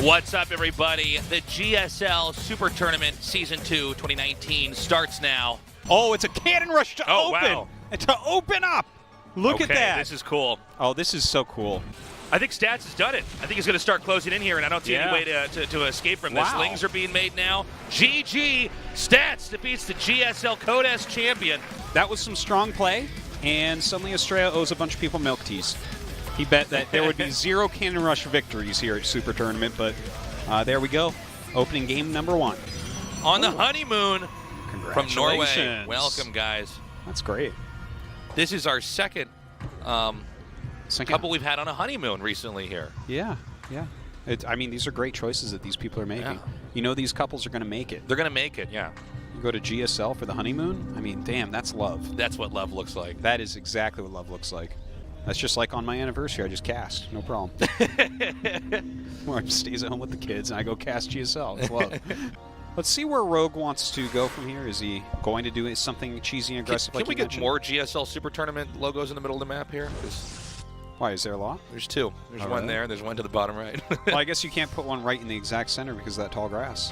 What's up, everybody? The GSL Super Tournament Season 2 2019 starts now. Oh, it's a cannon rush to open. Wow. To open up. Look at that. This is cool. Oh, this is so cool. I think Stats has done it. I think he's going to start closing in here, and I don't see any way to escape from this. Wow. Lings are being made now. GG. Stats defeats the GSL Code S champion. That was some strong play, and suddenly Estrella owes a bunch of people milk teas. He bet that there would be 0 cannon rush victories here at Super Tournament, but there we go. Opening game number 1. On the honeymoon from Norway. Welcome, guys. That's great. This is our second couple we've had on a honeymoon recently here. Yeah, yeah. I mean, these are great choices that these people are making. Yeah. You know these couples are going to make it. They're going to make it, yeah. You go to GSL for the honeymoon? I mean, damn, that's love. That's what love looks like. That is exactly what love looks like. That's just like on my anniversary. I just cast. No problem. Or I just stays at home with the kids, and I go cast GSL. It's love. Let's see where Rogue wants to go from here. Is he going to do something cheesy and aggressive? Can we get more GSL Super Tournament logos in the middle of the map here? Why, is there a law? There's 2. There's one there, and there's one to the bottom right. Well, I guess you can't put one right in the exact center because of that tall grass.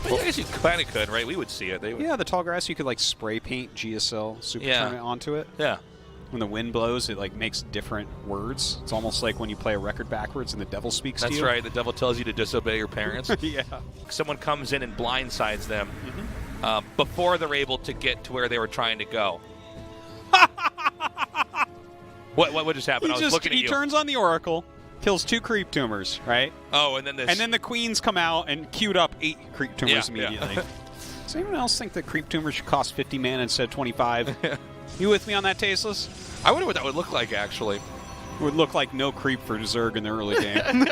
Well, I guess you kind of could, right? We would see it. They would. Yeah, the tall grass, you could like spray paint GSL Super Tournament onto it. Yeah. When the wind blows, it like makes different words. It's almost like when you play a record backwards and the devil speaks to you. That's right. The devil tells you to disobey your parents. Yeah. Someone comes in and blindsides them before they're able to get to where they were trying to go. What just happened? I was looking at you. He turns on the Oracle, kills 2 creep tumors, right? Oh, and then this. And then the queens come out and queued up 8 creep tumors immediately. Yeah. Does anyone else think that creep tumors should cost 50 mana instead of 25? You with me on that, Tasteless? I wonder what that would look like, actually. It would look like no creep for Zerg in the early game.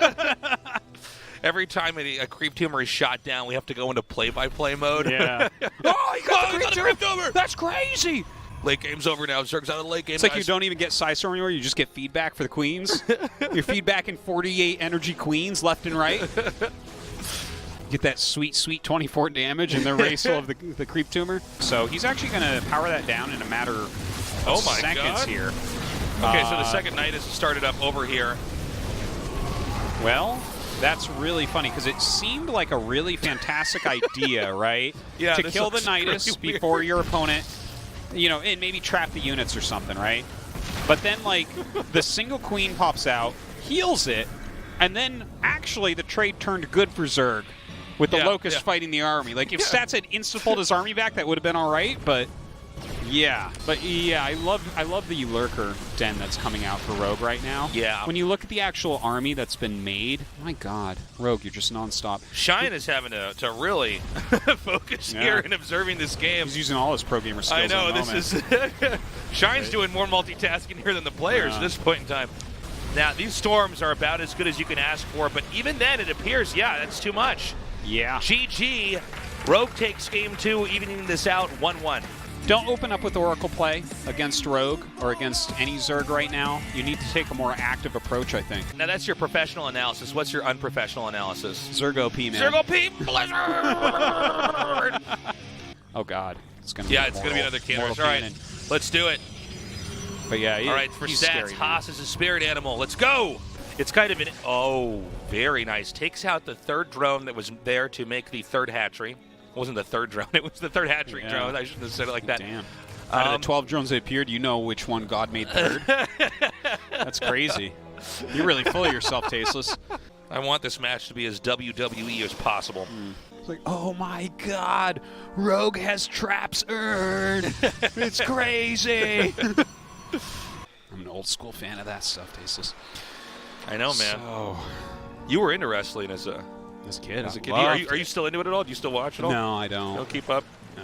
Every time a creep tumor is shot down, we have to go into play-by-play mode. Yeah. Oh, he got the creep tumor! That's crazy! Late game's over now. Zerg's out of the late game. It's like you don't even get Psystorm anymore. You just get feedback for the queens. You're feedbacking 48 energy queens left and right. Get that sweet, sweet 24 damage in the racial of the creep tumor. So he's actually going to power that down in a matter of seconds here. Okay, so the second night has started up over here. Well, that's really funny because it seemed like a really fantastic idea, right? Yeah, to kill the Nidus before your opponent, you know, and maybe trap the units or something, right? But then, like, the single queen pops out, heals it, and then actually the trade turned good for Zerg. With the Locust fighting the army. Like, if Stats had insta-pulled his army back, that would have been all right, but yeah. But yeah, I love the Lurker den that's coming out for Rogue right now. Yeah. When you look at the actual army that's been made, my God, Rogue, you're just nonstop. Shine is having to really focus here in observing this game. He's using all his pro gamer skills. I know, this is Shine's doing more multitasking here than the players at this point in time. Now, these storms are about as good as you can ask for, but even then it appears, that's too much. Yeah. GG. Rogue takes game 2, evening this out 1-1. Don't open up with Oracle play against Rogue or against any Zerg right now. You need to take a more active approach, I think. Now, that's your professional analysis. What's your unprofessional analysis? Zerg OP, man. Zerg OP, Blizzard! Oh, God. It's going to be it's going to be another cannon. All right, let's do it. But yeah, all right, for Stats, Haas is a spirit animal. Let's go! It's kind of very nice. Takes out the 3rd drone that was there to make the 3rd hatchery. It wasn't the 3rd drone. It was the 3rd hatchery drone. I shouldn't have said it like that. Damn. Out of the 12 drones that appeared, you know which one God made 3rd? That's crazy. You're really full of yourself, Tasteless. I want this match to be as WWE as possible. It's like, oh my God, Rogue has traps earned. It's crazy. I'm an old school fan of that stuff, Tasteless. I know, man. So, you were into wrestling as a kid. Are you still into it at all? Do you still watch it all? No, I don't. You don't keep up? No.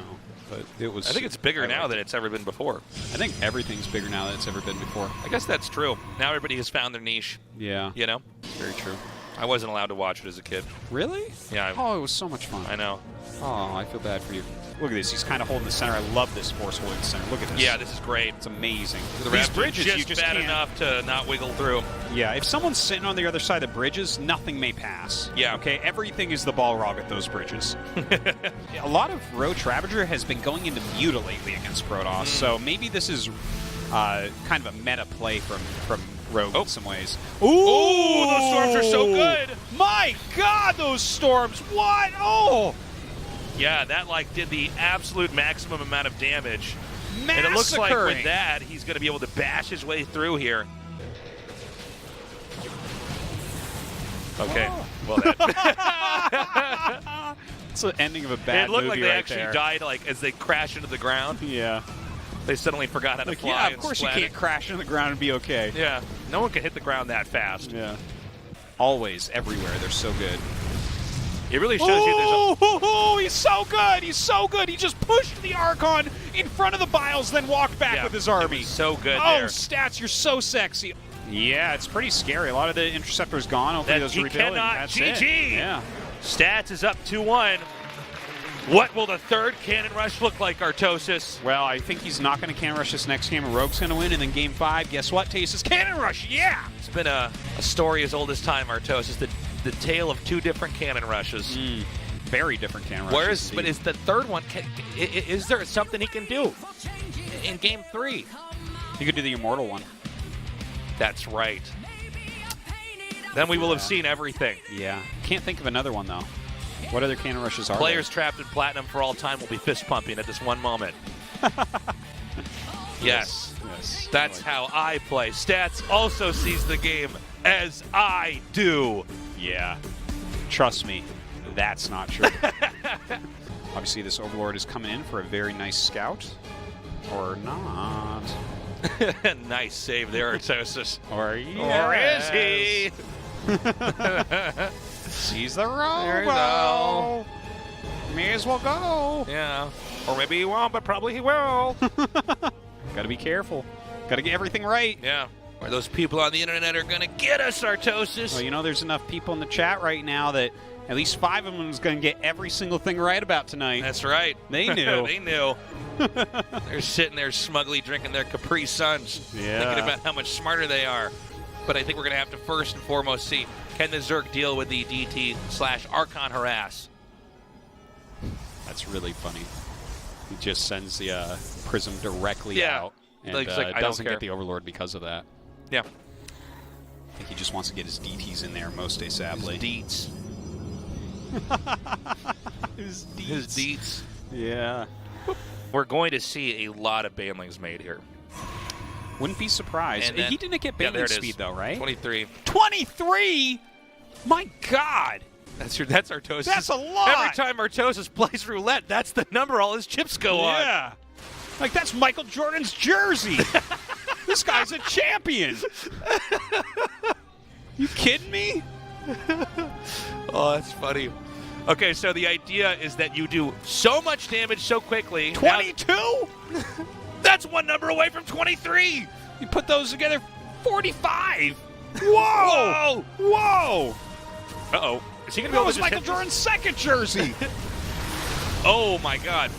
But it was. I think it's bigger now than it's ever been before. I think everything's bigger now than it's ever been before. I guess that's true. Now everybody has found their niche. Yeah. You know? Very true. I wasn't allowed to watch it as a kid. Really? Yeah. Oh, it was so much fun. I know. Oh, I feel bad for you. Look at this. He's kind of holding the center. I love this Force holding the center. Look at this. Yeah, this is great. It's amazing. These bridges, you just bad enough to not wiggle through. Yeah, if someone's sitting on the other side of the bridges, nothing may pass. Yeah. Okay, everything is the Balrog at those bridges. A lot of Roach Ravager has been going into Muta lately against Protoss, so maybe this is kind of a meta play from Rogue in some ways. Ooh, those storms are so good. My God, those storms. What? Oh. Yeah, that like did the absolute maximum amount of damage. Massacring. And it looks like with that, he's going to be able to bash his way through here. Okay. Oh. Well, that it's the ending of a bad movie. It looked like they right actually there. died like as they crashed into the ground. Yeah. They suddenly forgot how to fly. Yeah, of and course you splatted. can't crash into the ground and be okay. Yeah. No one can hit the ground that fast. Yeah. Always, everywhere. They're so good. It really shows you there's a... Oh, he's so good. He's so good. He just pushed the Archon in front of the Biles, then walked back with his army. It was so good oh, there. Stats, you're so sexy. Yeah, it's pretty scary. A lot of the Interceptor's gone. Hopefully those rebuild. That's GG. it. Yeah. Stats is up 2-1. What will the third cannon rush look like, Artosis? Well, I think he's not going to cannon rush this next game, and Rogue's going to win. And then game 5, guess what? Tasteless cannon rush. Yeah. It's been a story as old as time, Artosis. The tale of two different cannon rushes. Very different cannon rushes. But is the third one? Is there something he can do in game 3? He could do the immortal one. That's right. Then we will have seen everything. Yeah. Can't think of another one, though. What other cannon rushes are Players trapped in platinum for all time will be fist pumping at this one moment. Yes. That's how I play. Stats also sees the game as I do. Yeah. Trust me, that's not true. Obviously, this Overlord is coming in for a very nice scout. Or not. Nice save there, Artosis. Or is he? Sees the road. There you go. May as well go. Yeah. Or maybe he won't, but probably he will. Gotta be careful. Gotta get everything right. Yeah. Or those people on the internet are gonna get us, Artosis. Well, you know, there's enough people in the chat right now that at least 5 of them is gonna get every single thing right about tonight. That's right. They knew. They knew. They're sitting there smugly drinking their Capri Suns, thinking about how much smarter they are. But I think we're going to have to first and foremost see, can the Zerg deal with the DT/Archon harass? That's really funny. He just sends the Prism directly out and like, I doesn't don't get the Overlord because of that. Yeah. I think he just wants to get his DTs in there most days, sadly. His deets. His deets. Yeah. We're going to see a lot of banelings made here. Wouldn't be surprised. And then, he didn't get baneling speed, though, right? 23. 23? My God. That's Artosis. That's a lot. Every time Artosis plays roulette, that's the number all his chips go on. Yeah. Like, that's Michael Jordan's jersey. This guy's a champion. You kidding me? Oh, that's funny. Okay, so the idea is that you do so much damage so quickly. 22? That's one number away from 23. You put those together, 45. Whoa! Whoa! Uh-oh. Is he going to be That able was to Michael Jordan's second jersey. Oh, my God.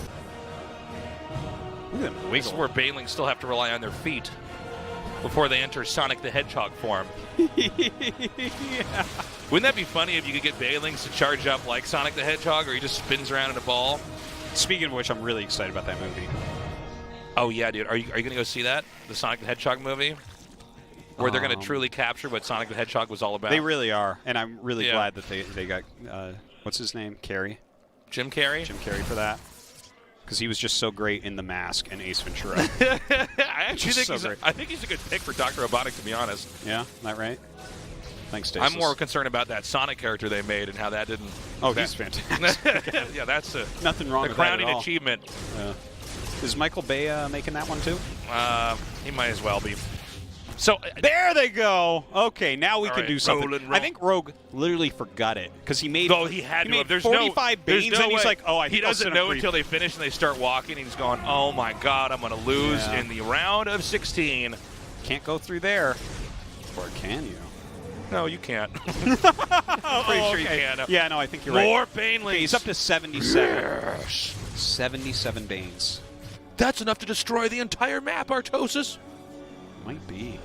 Look at them This is where banelings still have to rely on their feet before they enter Sonic the Hedgehog form. Yeah. Wouldn't that be funny if you could get banelings to charge up like Sonic the Hedgehog, or he just spins around in a ball? Speaking of which, I'm really excited about that movie. Oh, yeah, dude. Are you going to go see that? The Sonic the Hedgehog movie? Where they're going to truly capture what Sonic the Hedgehog was all about? They really are, and I'm really glad that they got, what's his name? Carrey? Jim Carrey? Jim Carrey for that. Because he was just so great in The Mask and Ace Ventura. I think he's a good pick for Dr. Robotnik, to be honest. Yeah, is that right? Thanks, Tasteless. I'm more concerned about that Sonic character they made and how that didn't... Oh, he's fantastic. Yeah, that's nothing wrong with that at all. The crowning achievement. Yeah. Is Michael Bay making that one too? He might as well be. So there they go. Okay, now we can do something. Roll. I think Rogue literally forgot it because he made. Oh, he had to. Made There's 45 beans, and he's like, "Oh, he doesn't know until they finish and they start walking. And he's going, "Oh my God, I'm going to lose in the round of 16." Can't go through there, or can you? No, you can't. Pretty sure you can. Yeah, no, I think you're right. More banelings. Okay, he's up to 77. Yes. 77 banes. That's enough to destroy the entire map, Artosis. Might be.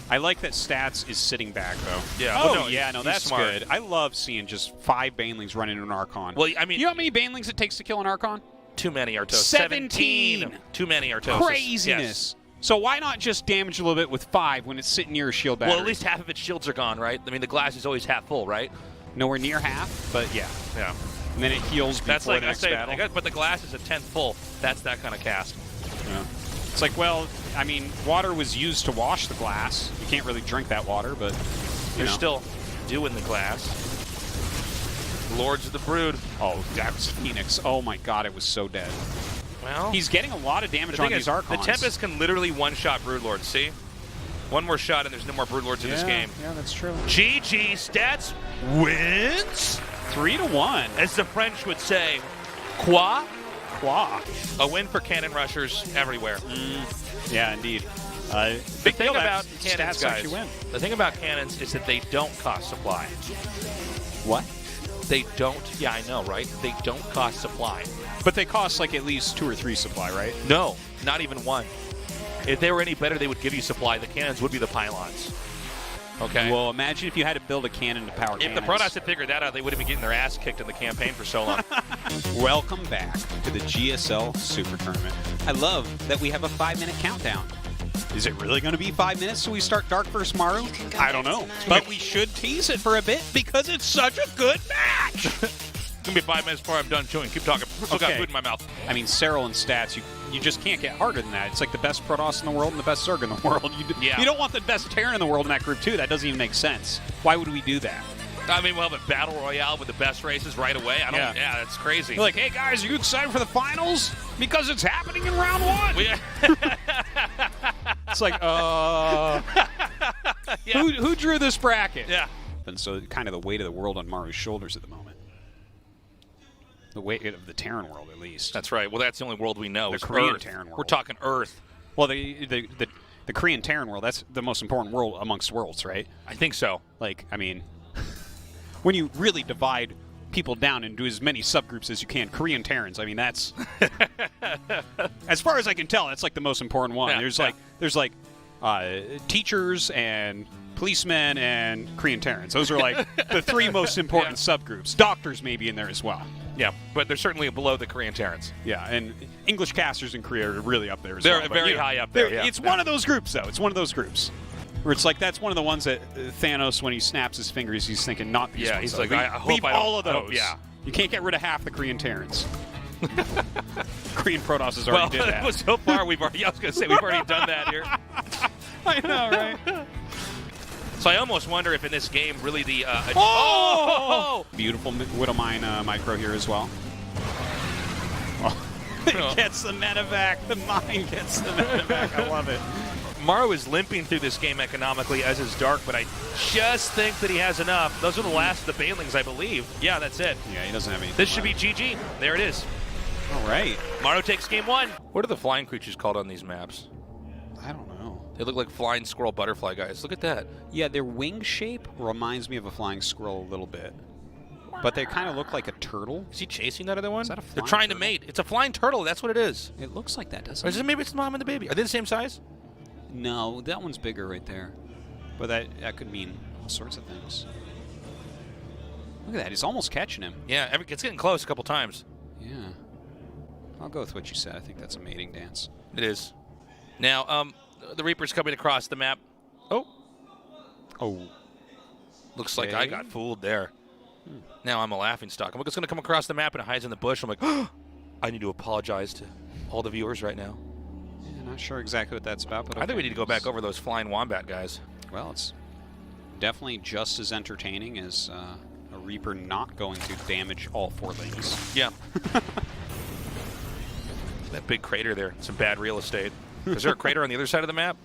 I like that Stats is sitting back, though. Yeah. Oh, well, no, yeah, no, that's smart. good. I love seeing just 5 banelings run into an Archon. Well, I mean... You know how many banelings it takes to kill an Archon? Too many, Artosis. 17! Too many, Artosis. Craziness. Yes. So why not just damage a little bit with 5 when it's sitting near a shield battery? Well, at least half of its shields are gone, right? I mean, the glass is always half full, right? Nowhere near half, but yeah. Yeah. And then it heals before That's like the I next say, battle. but the glass is a 10th full. That's that kind of cast. Yeah. It's like, well, I mean, water was used to wash the glass. You can't really drink that water, but You're still doing the glass. Lords of the Brood. Oh, that was Phoenix. Oh my God, it was so dead. Well, He's getting a lot of damage on these Archons. The Tempest can literally one-shot Brood Lords, see? One more shot and there's no more Brood Lords in this game. Yeah, that's true. GG Stats wins 3-1. as the French would say. Quoi? Qua. A win for cannon rushers everywhere. Yeah, indeed. Big thing about cannons, stats guys. actually win. The thing about cannons is that they don't cost supply. What? They don't. Yeah, I know, right? They don't cost supply. But they cost like at least 2 or 3 supply, right? No, not even one. If they were any better, they would give you supply. The cannons would be the pylons. Okay? Well, imagine if you had to build a cannon to power if cannons. the Protoss had figured that out, they would have been getting their ass kicked in the campaign for so long. Welcome back to the GSL Super Tournament. I love that we have a 5-minute countdown. Is it really going to be 5 minutes till we start Dark vs. Maru? I don't know. But we should tease it for a bit because it's such a good match. It's going to be 5 minutes before I'm done chewing. Keep talking. Still got food in my mouth. I mean, Serral and stats, you just can't get harder than that. It's like the best Protoss in the world and the best Zerg in the world. You don't want the best Terran in the world in that group, too. That doesn't even make sense. Why would we do that? I mean, we'll have a battle royale with the best races right away. Yeah, that's crazy. You're like, hey, guys, are you excited for the finals? Because it's happening in round 1. It's like, Yeah. who drew this bracket? Yeah. And so kind of the weight of the world on Maru's shoulders at the moment. The weight of the Terran world, at least. That's right. Well, that's the only world we know. The is Korean Earth. Terran world. We're talking Earth. Well, the Korean Terran world, that's the most important world amongst worlds, right? I think so. Like, I mean, when you really divide people down into as many subgroups as you can, Korean Terrans, I mean, that's... as far as I can tell, that's like the most important one. Yeah, There's like teachers and policemen and Korean Terrans. Those are like the 3 most important subgroups. Doctors may be in there as well. Yeah, but they're certainly below the Korean Terrans. Yeah, and English casters in Korea are really up there as They're well. very high up there, yeah. It's one of those groups, though. It's one of those groups. Where it's like, that's one of the ones that Thanos, when he snaps his fingers, he's thinking, not these ones. He's though. like, I hope leave I don't, all of those. I hope, yeah. You can't get rid of half the Korean Terrans. Korean Protoss has already did that. Well, so far, we've already done that here. I know, right? So I almost wonder if in this game, really the... Beautiful Widowmine micro here as well. It gets the medevac. The mine gets the medevac. I love it. Maru is limping through this game economically, as is Dark, but I just think that he has enough. Those are the last of the Banelings, I believe. Yeah, that's it. Yeah, he doesn't have anything. This should be GG. There it is. All right. Maru takes game 1. What are the flying creatures called on these maps? I don't know. They look like flying squirrel butterfly guys. Look at that. Yeah, their wing shape reminds me of a flying squirrel a little bit. But they kind of look like a turtle. Is he chasing that other one? Is that a They're flying trying turtle? to mate. It's a flying turtle. That's what it is. It looks like that, doesn't Or is it? it maybe it's the mom and the baby? Are they the same size? No, that one's bigger right there. But that could mean all sorts of things. Look at that. He's almost catching him. Yeah, it's getting close a couple times. Yeah. I'll go with what you said. I think that's a mating dance. It is. Now, the Reaper's coming across the map. Oh. Looks like I got fooled there. Now I'm a laughingstock. Look, it's going to come across the map and it hides in the bush. I'm like, I need to apologize to all the viewers right now. Yeah, not sure exactly what that's about, but I think we need to go back over those flying wombat guys. Well, it's definitely just as entertaining as a Reaper not going to damage all 4 lanes. Yeah. That big crater there. Some bad real estate. Is there a crater on the other side of the map?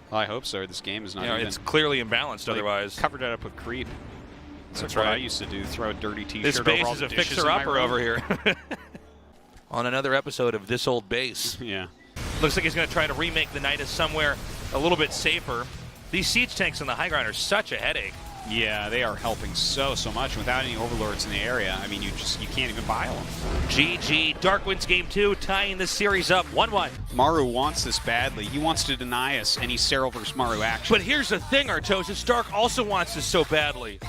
Well, I hope so. This game is not even... It's clearly imbalanced otherwise. Covered it up with creep. That's what right. I used to do, throw a dirty T-shirt This over base all is the a dishes in my fixer-upper room. over here. On another episode of This Old Base. Yeah. Looks like he's going to try to remake the Nidus somewhere a little bit safer. These siege tanks on the high ground are such a headache. Yeah, they are helping so much. Without any overlords in the area, I mean, you can't even buy them. GG. Dark wins game 2, tying the series up 1-1. Maru wants this badly. He wants to deny us any Serral versus Maru action. But here's the thing, Artosis. Dark also wants this so badly.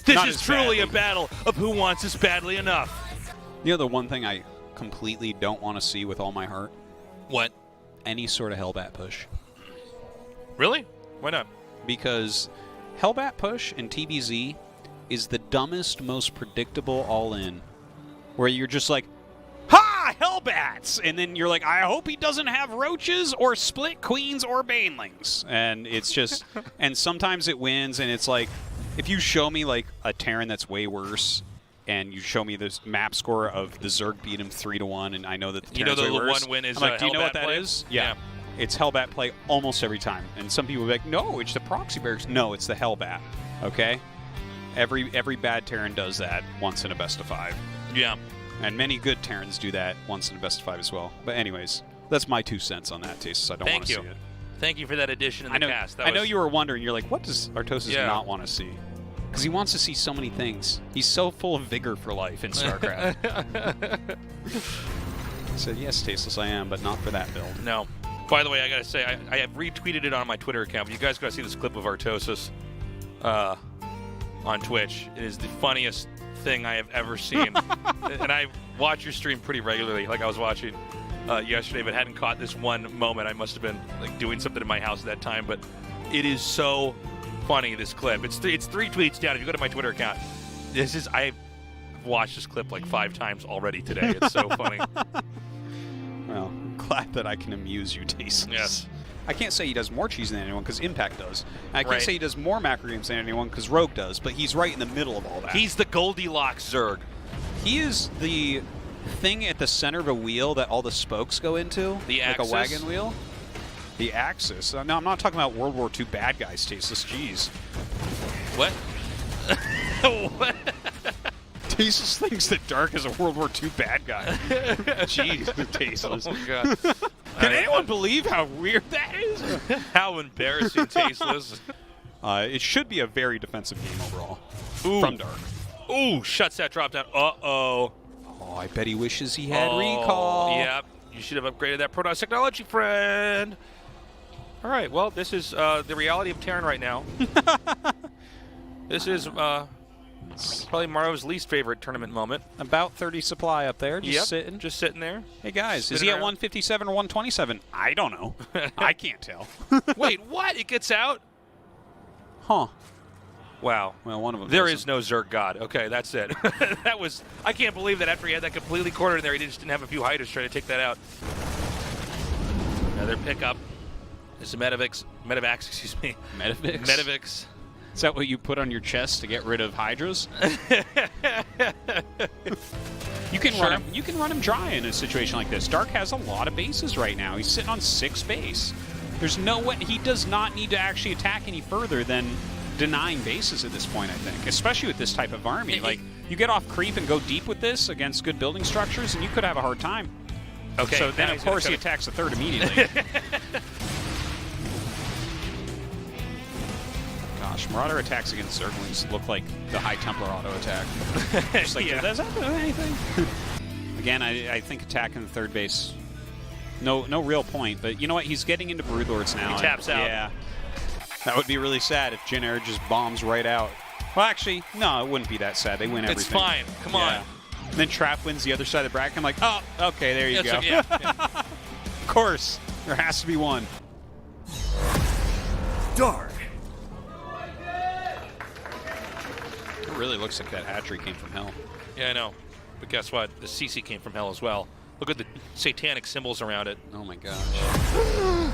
This Not is as truly badly. a battle of who wants this badly enough. You know the one thing I completely don't want to see with all my heart? What? any sort of Hellbat push. Really? Why not? Because Hellbat push in TBZ is the dumbest, most predictable all-in, where you're just like, ha! Hellbats! And then you're like, I hope he doesn't have roaches or split queens or banelings. And it's just, and sometimes it wins, and it's like, if you show me like a Terran that's way worse, and you show me this map score of the Zerg beat him 3-1, and I know that the Terran's way worse, one win is I'm like, do you know what that play? is? Yeah. It's Hellbat play almost every time. And some people will be like, no, it's the proxy barracks. No, it's the Hellbat. Okay? Every bad Terran does that once in a best of 5. Yeah. And many good Terrans do that once in a best of 5 as well. But anyways, that's my 2 cents on that, Tasteless. I don't want to see it. Thank you for that addition in the cast. I know you were wondering. You're like, what does Artosis not want to see? Because he wants to see so many things. He's so full of vigor for life in StarCraft. I said, yes, Tasteless, I am, but not for that build. No. By the way, I got to say, I have retweeted it on my Twitter account, but you guys got to see this clip of Artosis on Twitch. It is the funniest thing I have ever seen. And I watch your stream pretty regularly, like I was watching yesterday, but hadn't caught this one moment. I must have been like doing something in my house at that time, but it is so funny, this clip. It's 3 tweets down. If you go to my Twitter account, I've watched this clip like 5 times already today. It's so funny. Well, I'm glad that I can amuse you, Tasteless. Yes. I can't say he does more cheese than anyone because Impact does. And I can't say he does more macro games than anyone because Rogue does, but he's right in the middle of all that. He's the Goldilocks Zerg. He is the thing at the center of a wheel that all the spokes go into. The axis? axis? Like a wagon wheel. The axis. No, I'm not talking about World War II bad guys, Tasteless. Jeez. What? What? Tasteless thinks that Dark is a World War II bad guy. Jeez, Tasteless. Oh, God. Can anyone believe how weird that is? How embarrassing, Tasteless. It should be a very defensive game overall. Ooh. From Dark. Ooh, shuts that drop down. Uh-oh. Oh, I bet he wishes he had recall. Yep. You should have upgraded that Protoss technology, friend. All right, well, this is the reality of Terran right now. This is probably Maro's least favorite tournament moment. About 30 supply up there, just sitting. Just sitting there. Hey, guys, is he at 157 or 127? I don't know. I can't tell. Wait, what? It gets out? Huh. Wow. Well, one of them. There is no Zerg God. Okay, that's it. That was. I can't believe that after he had that completely cornered in there, he just didn't have a few hiders trying to take that out. Another pickup. It's a Medivacs, excuse me. Medivacs? Medivacs. Is that what you put on your chest to get rid of hydras? You can run him. You can run him dry in a situation like this. Dark has a lot of bases right now. He's sitting on 6 base. There's no way he does not need to actually attack any further than denying bases at this point, I think, especially with this type of army. Like, you get off creep and go deep with this against good building structures, and you could have a hard time. Okay. So then, of course, he attacks the 3rd immediately. Gosh, Marauder attacks against Zerglings look like the High Templar auto attack. Just like, does that do anything? Again, I think attacking the 3rd base, no real point. But you know what? He's getting into Broodlords now. He taps out. Yeah. That would be really sad if Jyn Err just bombs right out. Well, actually, no, it wouldn't be that sad. They win everything. It's fine. Come on. And then Trap wins the other side of the bracket. I'm like, oh, okay, there you go. Yeah. Of course. There has to be one. Dark. It really looks like that hatchery came from hell. Yeah, I know. But guess what? The CC came from hell as well. Look at the satanic symbols around it. Oh my gosh.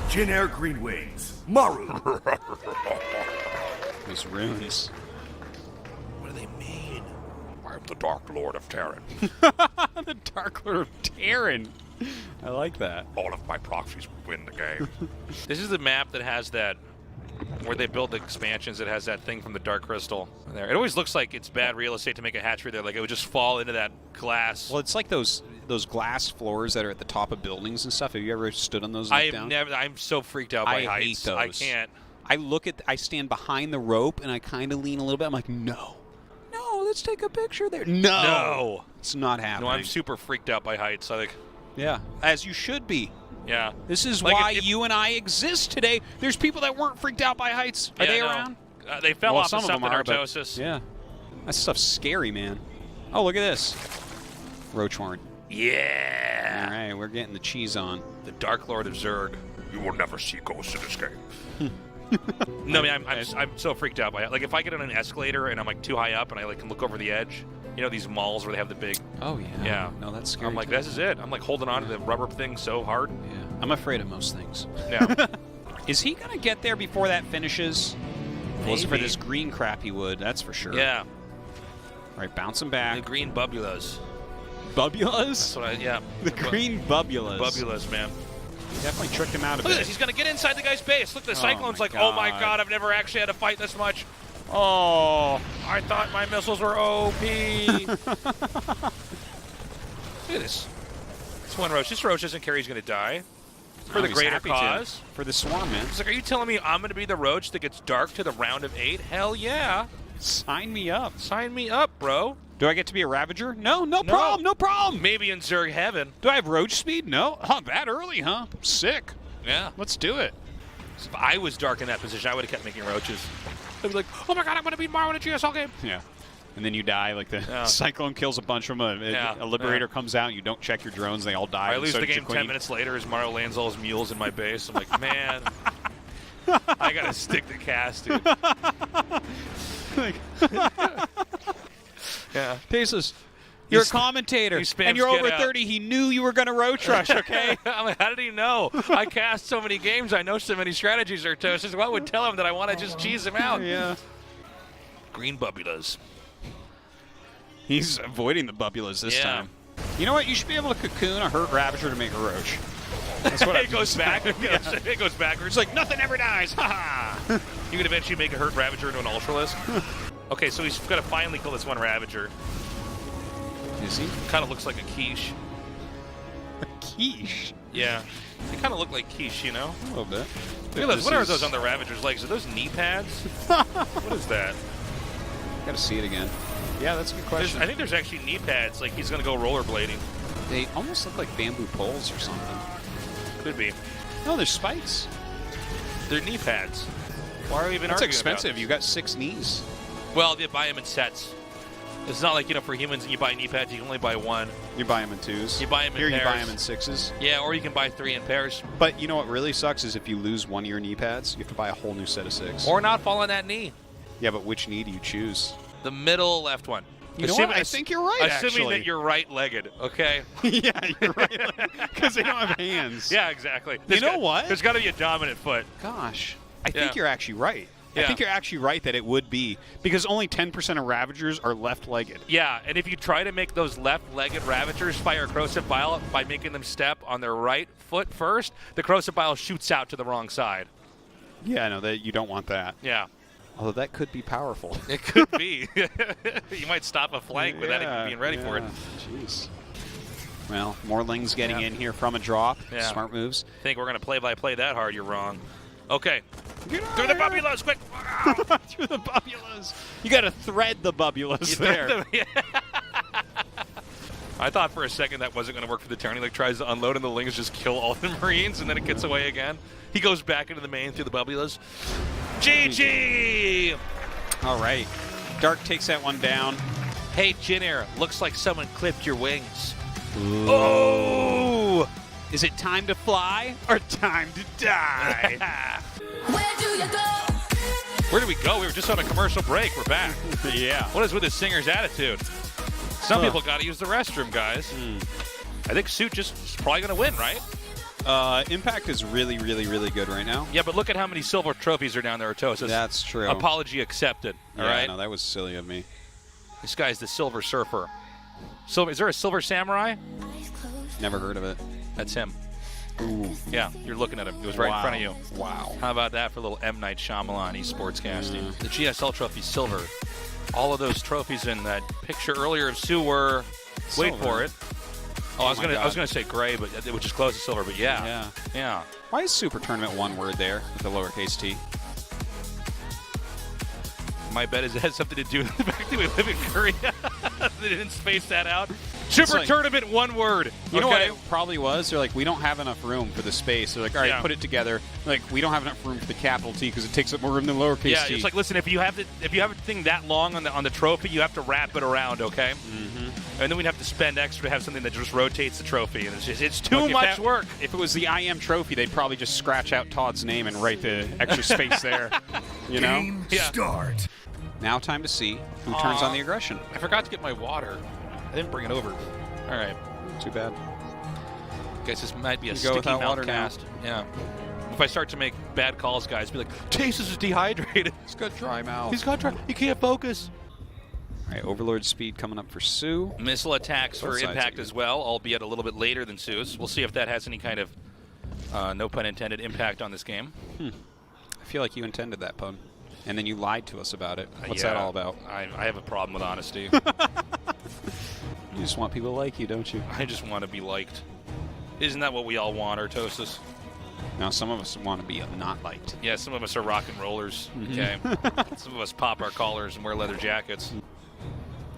Jyn Err Green Wings. Maru. Those runes. What do they mean? I'm the Dark Lord of Terran. The Dark Lord of Terran. I like that. All of my proxies win the game. This is the map that has that, where they build the expansions, it has that thing from the Dark Crystal in there. It always looks like it's bad real estate to make a hatchery there. Like it would just fall into that glass. Well, it's like those glass floors that are at the top of buildings and stuff. Have you ever stood on those? I'm so freaked out by heights. Hate those. I can't. I stand behind the rope and I kind of lean a little bit. I'm like, no, let's take a picture there. No, it's not happening. No, I'm super freaked out by heights. I think. Yeah, as you should be. Yeah. This is why you and I exist today. There's people that weren't freaked out by heights. Are they around? They fell off some of something, Artosis. Yeah. That stuff's scary, man. Oh, look at this. Roachhorn. Yeah. All right, we're getting the cheese on. The Dark Lord of Zerg. You will never see ghosts in this game. No, I mean, I'm so freaked out by it. Like, if I get on an escalator and I'm, like, too high up and I, like, can look over the edge, you know, these malls where they have the big... Oh, yeah. Yeah. No, that's scary. I'm like, this is it. I'm, like, holding on to the rubber thing so hard. Yeah. I'm afraid of most things. Yeah. Is he going to get there before that finishes? If it wasn't for Maybe. this green crap, he would. That's for sure. Yeah. All right, bouncing The back. green bubulas. Bubulas? That's what I, yeah. The green bubulas. Bubulas, man. You definitely tricked him out a Look at bit. this. He's going to get inside the guy's base. Look, the Cyclone's my like, oh my God. god, I've never actually had to fight this much. Oh. I thought my missiles were OP. Look at this. It's one Roach. This Roach doesn't care he's going to die. For Oh, the he's greater happy to. cause. For the swarm, man. It's like, are you telling me I'm going to be the Roach that gets dark to the round of 8? Hell yeah. Sign me up. Sign me up, bro. Do I get to be a Ravager? No, no problem, no problem. Maybe in Zerg heaven. Do I have Roach speed? No. Huh, that early, huh? Sick. Yeah. Let's do it. If I was dark in that position, I would have kept making Roaches. I'd be like, oh my god, I'm going to beat Martijn in a GSL game. Yeah. And then you die, like the Yeah. Cyclone kills a bunch of them, a Liberator Yeah. comes out, you don't check your drones, they all die. I and lose so the did your game 10 queen. minutes later as Mario lands all his mules in my base. I'm like, man, I got to stick to cast, dude. Yeah. Tasteless, you're a He commentator, spams and you're get over out. 30. He knew you were going to Roach Rush, okay? I'm like, how did he know? I cast so many games. I know so many strategies, Artosis. What would tell him that I want to just cheese him out? Yeah. Green bubulas. He's avoiding the bubulas this Yeah. time. You know what? You should be able to cocoon a hurt Ravager to make a Roach. That's what It goes back. It goes backwards. It's like, nothing ever dies. Ha ha. You could eventually make a hurt Ravager into an Ultralisk. Okay, so he's got to finally kill this one Ravager. Is he? Kind of looks like a quiche. Quiche. Yeah. They kind of look like quiche, you know? A little bit. Look at those. What are those on the Ravager's legs? Are those knee pads? What is that? Got to see it again. Yeah, that's a good I question. think there's actually knee pads. Like he's going to go rollerblading. They almost look like bamboo poles or something. Could be. No, there's spikes. They're knee pads. Why are we even That's arguing expensive. about You got 6 knees. this? Well, they buy them in sets. It's not like, you know, for humans, you buy knee pads, you can only buy one. You buy them in 2s. You buy 'em in Here you buy pairs. them in 6s. Yeah, or you can buy 3 in pairs. But you know what really sucks is if you lose one of your knee pads, you have to buy a whole new set of 6. Or not fall on that knee. Yeah, but which knee do you choose? The middle left one. You know what? I think you're right, Assuming actually. that you're right-legged, okay? Yeah, you're right. Because they don't have hands. Yeah, exactly. You know what? There's got to be a dominant foot. Gosh. I Yeah. think you're actually right. I Yeah. think you're actually right that it would be. Because only 10% of Ravagers are left-legged. Yeah, and if you try to make those left-legged Ravagers fire Corrosive Bile by making them step on their right foot first, the Corrosive Bile shoots out to the wrong side. Yeah, no, that you don't want that. Yeah. Although that could be powerful. It could be. You might stop a flank without even being ready for it. Jeez. Well, more Lings getting in here from a drop. Yeah. Smart moves. Think we're going to play-by-play that hard, you're wrong. Okay. Get out Through the of here. bubulas, quick! Through the bubulas. You got to thread the bubulas there. I thought for a second that wasn't going to work for the turn. He like tries to unload and the Lings just kill all the Marines and then it gets away again. He goes back into the main through the bubulas. GG! All right. Dark takes that one down. Hey, Jin looks like someone clipped your wings. Oh! Is it time to fly or time to die? Where do you go? Where did we go? We were just on a commercial break. We're back. Yeah. What is with this singer's attitude? Some people got to use the restroom, guys. I think Suit just is probably going to win, right? Impact is really, really, really good right now. Yeah, but look at how many silver trophies are down there, Artosis. That's true. Apology accepted. All right. No, that was silly of me. This guy's the Silver Surfer. Silver, is there a Silver Samurai? Never heard of it. That's him. Ooh. Yeah, you're looking at him. He was right in front of you. Wow. How about that for a little M. Night Shyamalan esports casting? The GSL trophy silver. All of those trophies in that picture earlier of Sue were. Wait Silver. for it. Oh, I was my God. gonna say gray, but which is close to silver. But yeah. Why is Super Tournament one word there with the lowercase t? My bet is it has something to do with the fact that we live in Korea. They didn't space that out. Super Tournament, one word. You know what it probably was? They're like, we don't have enough room for the space. They're like, all right, put it together. Like, we don't have enough room for the capital T because it takes up more room than lowercase t. Yeah, it's like, listen, if you have a thing that long on the trophy, you have to wrap it around, okay? Mm-hmm. And then we'd have to spend extra to have something that just rotates the trophy, and it's too much work. If it was the IM trophy, they'd probably just scratch out Todd's name and write the extra space there. You know? Game start. Now time to see who turns on the aggression. I forgot to get my water. I didn't bring it over. All right. Too bad. Guess this might be a sticky mouth cast. Yeah. If I start to make bad calls, guys, be like, Tasteless is dehydrated. He's got dry mouth. He's got dry. He can't focus. All right, Overlord speed coming up for Sue. Missile attacks for Impact as well, albeit a little bit later than Sue's. We'll see if that has any kind of, no pun intended, impact on this game. I feel like you intended that pun. And then you lied to us about it. What's that all about? I have a problem with honesty. You just want people to like you, don't you? I just want to be liked. Isn't that what we all want, Artosis? Now, some of us want to be not liked. Yeah, some of us are rock and rollers, okay? Some of us pop our collars and wear leather jackets.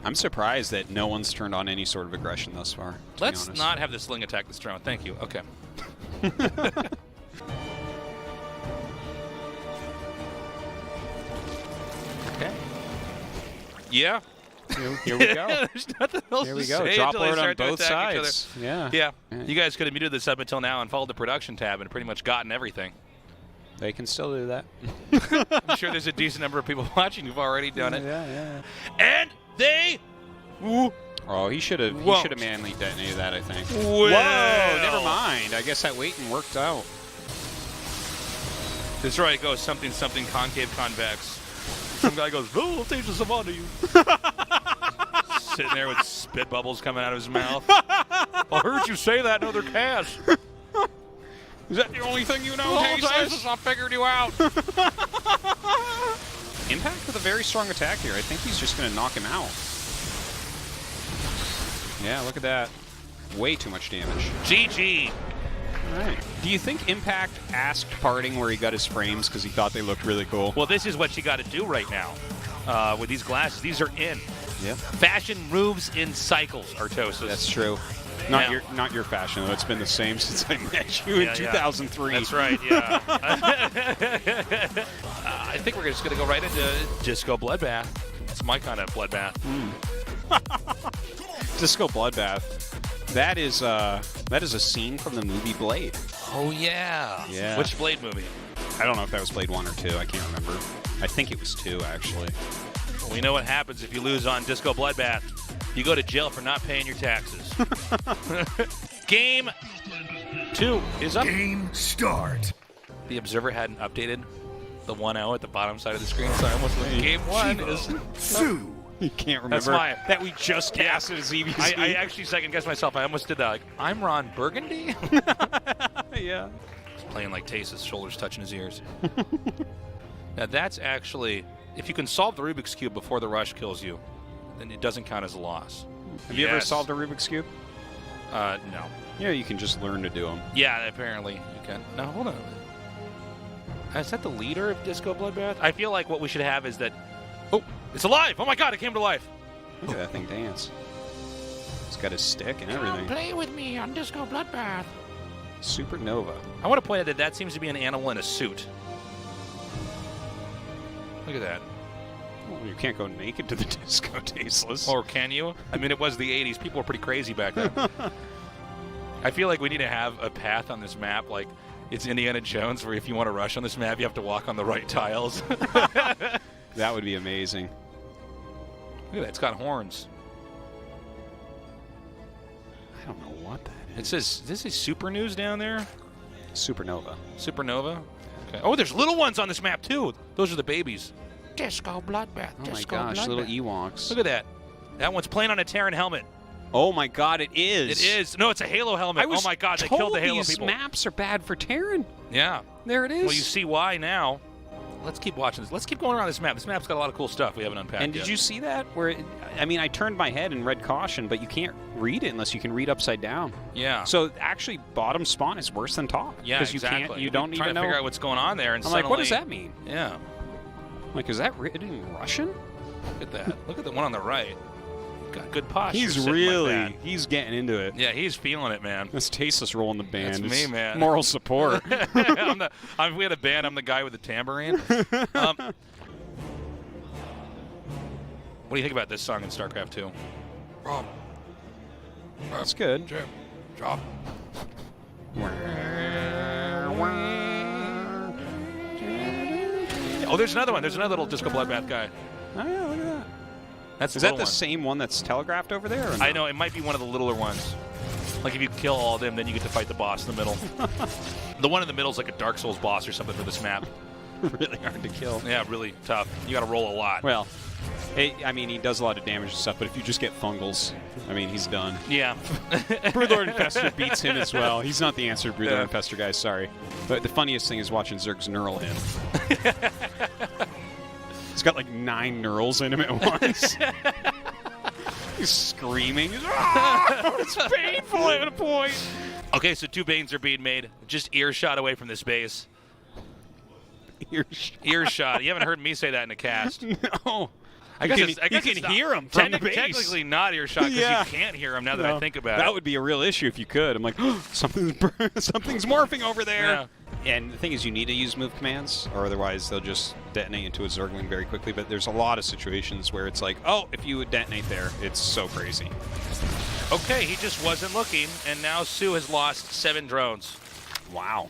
I'm surprised that no one's turned on any sort of aggression thus far, Let's not have the sling attack this round. Thank you. Okay. Okay. Yeah. Here we go. There's nothing else Here we to go. say Drop until they alert on start to both attack each other. sides. Yeah. Yeah. You guys could have muted this up until now and followed the production tab and pretty much gotten everything. They can still do that. I'm sure there's a decent number of people watching who've already done it. Yeah. And they... Oh, he should have manually detonated that, I think. Well. Whoa, never mind. I guess that waiting worked out. That's right, it goes something, concave, convex. Some guy goes, oh, I'll take some onto you. Sitting there with spit bubbles coming out of his mouth. I heard you say that in other casts. Is that the only thing you know, Tasteless? I figured you out. Impact with a very strong attack here. I think he's just going to knock him out. Yeah, look at that. Way too much damage. GG. All right. Do you think Impact asked Parting where he got his frames because he thought they looked really cool? Well, this is what you got to do right now with these glasses. These are in. Yeah. Fashion moves in cycles, Artosis. That's true. Not your fashion, though. It's been the same since I met you in 2003. That's right, yeah. I think we're just going to go right into Disco Bloodbath. It's my kind of bloodbath. Disco Bloodbath. That is a scene from the movie Blade. Oh, yeah. Yeah. Which Blade movie? I don't know if that was Blade 1 or 2. I can't remember. I think it was 2, actually. Well, we know what happens if you lose on Disco Bloodbath. You go to jail for not paying your taxes. Game 2 is up. Game start. The Observer hadn't updated the 1-0 at the bottom side of the screen, so I almost went. Game 1 is... Sue. You can't remember that we just casted as EVC. I actually second-guessed myself. I almost did that. Like, I'm Ron Burgundy? Yeah. He's playing like Tasteless, shoulders touching his ears. Now, that's actually... If you can solve the Rubik's Cube before the rush kills you, then it doesn't count as a loss. Have you ever solved a Rubik's Cube? No. Yeah, you can just learn to do them. Yeah, apparently you can. Now, hold on. Is that the leader of Disco Bloodbath? I feel like what we should have is that... Oh, it's alive! Oh my god, it came to life! Look at that thing dance. It's got his stick and everything. Come play with me on Disco Bloodbath. Supernova. I want to point out that seems to be an animal in a suit. Look at that. Well, you can't go naked to the disco, Tasteless. Or can you? I mean, it was the 80s. People were pretty crazy back then. I feel like we need to have a path on this map, like it's Indiana Jones, where if you want to rush on this map, you have to walk on the right tiles. That would be amazing. Look at that. It's got horns. I don't know what that is. It says, this is Super News down there? Supernova. Supernova? Okay. Oh, there's little ones on this map, too. Those are the babies. Disco Bloodbath. Oh, my gosh. Little Ewoks. Look at that. That one's playing on a Terran helmet. Oh, my God, it is. It is. No, it's a Halo helmet. Oh, my God, they killed the Halo people. These maps are bad for Terran. Yeah. There it is. Well, you see why now. Let's keep watching this. Let's keep going around this map. This map's got a lot of cool stuff we haven't unpacked And yet. did you see that? Where I mean, I turned my head and read caution, but you can't read it unless you can read upside down. Yeah. So actually, bottom spawn is worse than top. Yeah, because exactly. You don't even know. Trying to figure out what's going on there, and I'm suddenly, like, what does that mean? Yeah. I'm like, is that written in Russian? Look at that. Look at the one on the right. got good posture. He's sitting really, like that. he's getting into it. Yeah, he's feeling it, man. That's Tasteless rolling the band. That's me, man. Moral support. We had a band. I'm the guy with the tambourine. What do you think about this song in StarCraft 2? That's good. Drop. Oh, there's another one. There's another little Disco Bloodbath guy. Oh, yeah, look at that. Is that the same one that's telegraphed over there? Or no? I know. It might be one of the littler ones. Like if you kill all of them, then you get to fight the boss in the middle. The one in the middle is like a Dark Souls boss or something for this map. Really hard to kill. Yeah, really tough. You got to roll a lot. Well, I mean, he does a lot of damage and stuff, but if you just get fungals, I mean, he's done. Yeah. Broodlord Infestor beats him as well. He's not the answer to Broodlord Yeah. Infestor, guys. Sorry. But the funniest thing is watching Zerg's knurl him. He's got like 9 knurls in him at once. He's screaming. It's painful at a point. Okay, so 2 Banes are being made just earshot away from this base. Earshot. You haven't heard me say that in a cast. No. I guess you can hear him from the base. Technically not earshot because Yeah. you can't hear him now that I think about it. That would be a real issue if you could. I'm like, something's morphing over there. Yeah. And the thing is, you need to use move commands, or otherwise they'll just detonate into a Zergling very quickly. But there's a lot of situations where it's like, oh, if you would detonate there, it's so crazy. Okay, he just wasn't looking, and now Sue has lost 7 drones. Wow.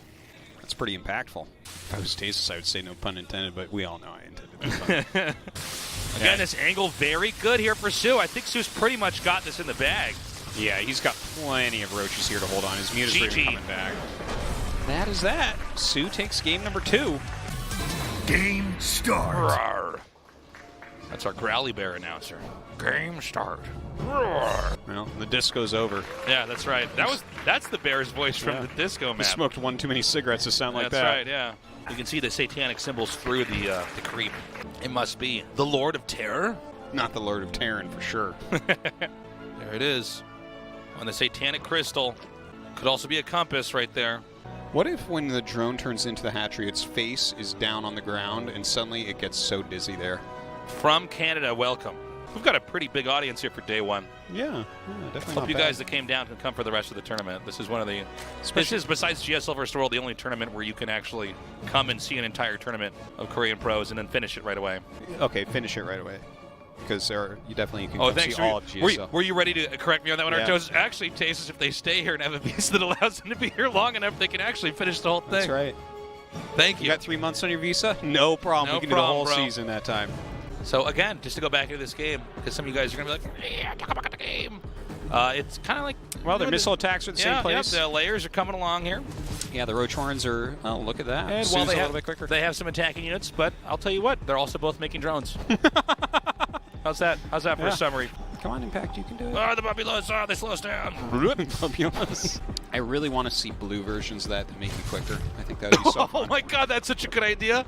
That's pretty impactful. If I was Tasteless, I would say no pun intended, but we all know I intended no pun. Again, this angle very good here for Sue. I think Sue's pretty much got this in the bag. Yeah, he's got plenty of roaches here to hold on. His muta's GG. coming back. That is that. Sue takes game number 2. Game start. Roar. That's our Growly Bear announcer. Game start. Roar. Well, the disco's over. Yeah, that's right. That's the bear's voice from the disco He map. smoked one too many cigarettes to sound like That's that. right, yeah. You can see the satanic symbols through the creep. It must be the Lord of Terror. Not the Lord of Terran, for sure. There it is. On the satanic crystal. Could also be a compass right there. What if when the drone turns into the hatchery, its face is down on the ground and suddenly it gets so dizzy there? From Canada, welcome. We've got a pretty big audience here for day 1. Yeah, definitely. Hope you guys that came down can come for the rest of the tournament. This is one of the... This is, besides GSL vs. World, the only tournament where you can actually come and see an entire tournament of Korean pros and then finish it right away. Okay, finish it right away. Because you definitely can Oh, come thanks. see all of GSL. Were you ready to correct me on that one, Yeah. Artosis? Actually, Tasteless, if they stay here and have a visa that allows them to be here long enough, they can actually finish the whole thing. That's right. Thank You you. got 3 months on your visa? No problem. No we can do the problem, whole bro. season that time. So, again, just to go back into this game, because some of you guys are going to be like, yeah, talk about the game. It's kind of like... Well, their missile attacks are the same place. Yeah, the layers are coming along here. Yeah, the Roach Horns are... Oh, look at that. And Sue's while a little bit quicker. they have some attacking units, but I'll tell you what, they're also both making drones. How's that? How's that for a summary? Come on, Impact, you can do it. Oh, the Bubbulous, they slow us down. Fabulous. I really want to see blue versions of that make you quicker. I think that would be so Oh fun. my god, that's such a good idea.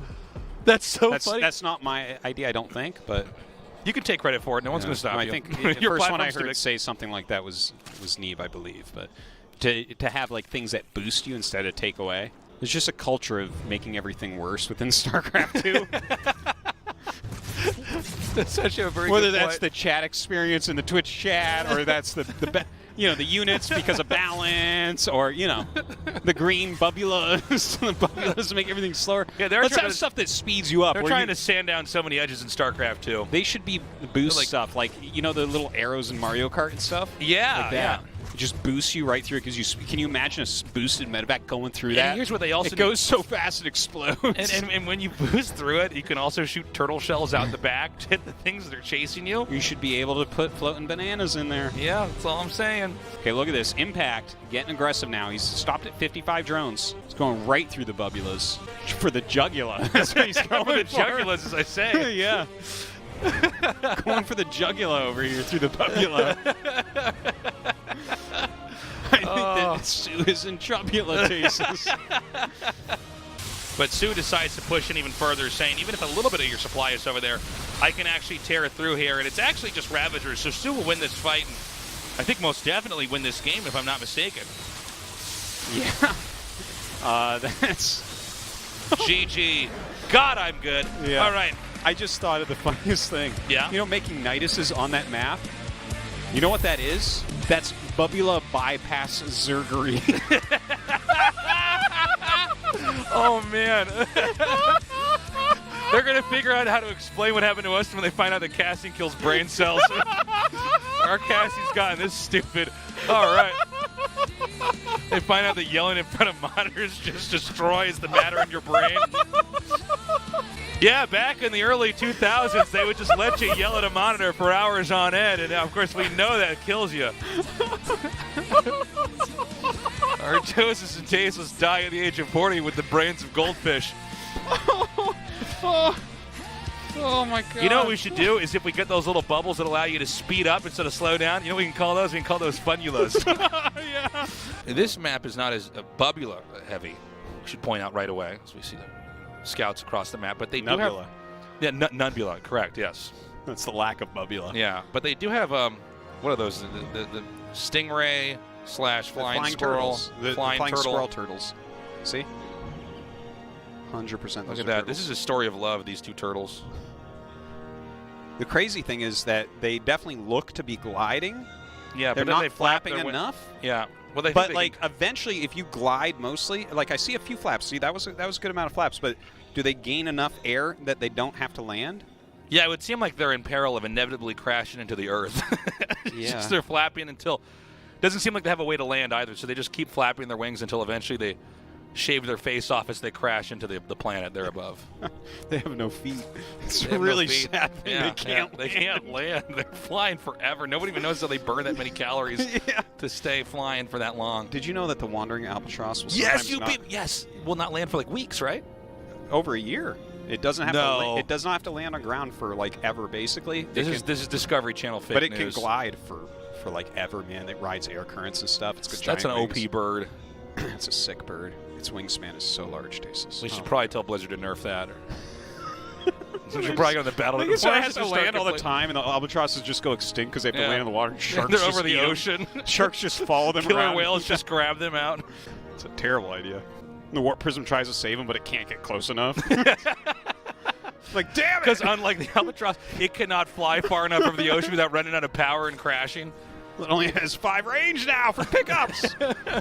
That's so funny. That's not my idea, I don't think, but... You can take credit for it. No one's going to stop I you. think the Your first one I platform's heard big. say something like that was Neve, I believe. But to have like things that boost you instead of take away, there's just a culture of making everything worse within StarCraft 2. That's such a very Whether good that's point. the chat experience in the Twitch chat, or that's the the units because of balance, or the green bubulas, the bubulas make everything slower. Yeah, they're Let's trying have to- stuff that speeds you up. They're where trying you- to sand down so many edges in StarCraft 2. They should be boost Like- stuff, like the little arrows in Mario Kart and stuff. Yeah, like that. yeah. It just boosts you right through it because can you imagine a boosted medevac going through And that? here's what they also it do. goes so fast it explodes. And when you boost through it, you can also shoot turtle shells out the back to hit the things that are chasing you. you should be able to put floating bananas in there. Yeah, that's all I'm saying. Okay, look at this. Impact getting aggressive now. He's stopped at 55 drones. He's going right through the bubulas for the jugular. That's what he's going The for. jugulars, as I say. Yeah. Going for the jugular over here through the bubula. I think that Sue is in trubula cases. But Sue decides to push in even further, saying, even if a little bit of your supply is over there, I can actually tear it through here. And it's actually just Ravagers, so Sue will win this fight. And I think most definitely win this game, if I'm not mistaken. Yeah. That's... GG. God, I'm good. Yeah. All right. I just thought of the funniest thing. Yeah? Making Niduses on that map, You know what that is? That's Bubula bypass Zergery. Oh, man. They're going to figure out how to explain what happened to us when they find out that Cassie kills brain cells. Our Cassie's gotten this stupid. All right. They find out that yelling in front of monitors just destroys the matter in your brain. Yeah, back in the early 2000s, they would just let you yell at a monitor for hours on end, and of course we know that kills you. Artosis and Tasteless die at the age of 40 with the brains of goldfish. Oh my god. You know what we should do is if we get those little bubbles that allow you to speed up instead of slow down, you know what we can call those? We can call those funnulas. Yeah. This map is not as bubula heavy, we should point out right away, as we see the scouts across the map. But they do Nubula. have... Yeah, Nubula, correct, yes. That's the lack of Bubula. Yeah, but they do have, what are those? The stingray / flying squirrel. Turtles. The flying turtle. squirrel turtles. See? 100% Look at that. This is a story of love, these two turtles. The crazy thing is that they definitely look to be gliding. Yeah, They're but then not they flap flapping their enough. Yeah. Well, they But think like eventually, if you glide mostly, like I see a few flaps. See, that was a good amount of flaps. But do they gain enough air that they don't have to land? yeah, it would seem like they're in peril of inevitably crashing into the earth. Yeah. Just they're flapping until... Doesn't seem like they have a way to land either, so they just keep flapping their wings until eventually they shave their face off as they crash into the planet they're above. They have no feet. It's They a have no really feet. sad thing. Yeah, They can't land. They're flying forever. Nobody even knows how they burn that many calories Yeah. to stay flying for that long. Did you know that the wandering albatross will Yes, sometimes yes, will not land for like weeks, right? over a year? It doesn't have No. to. It does not have to land on ground for like ever. Basically, This is Discovery Channel fake but it news. can glide for like ever, man. It rides air currents and stuff. It's got That's an giant OP wings. bird. It's a sick bird. Its wingspan is so large, Tasteless. We should probably tell Blizzard to nerf that. We should probably go on the battle. I think it has to Just land start all the completely- time, and the albatrosses just go extinct because they have to Yeah. land in the water. Sharks They're just over the eat 'em. ocean. Sharks just follow them Killer around. whales just grab them out. It's a terrible idea. The warp prism tries to save them, but it can't get close enough. Like, damn it! Because unlike the albatross, it cannot fly far enough over the ocean without running out of power and crashing. It only has 5 range now for pickups.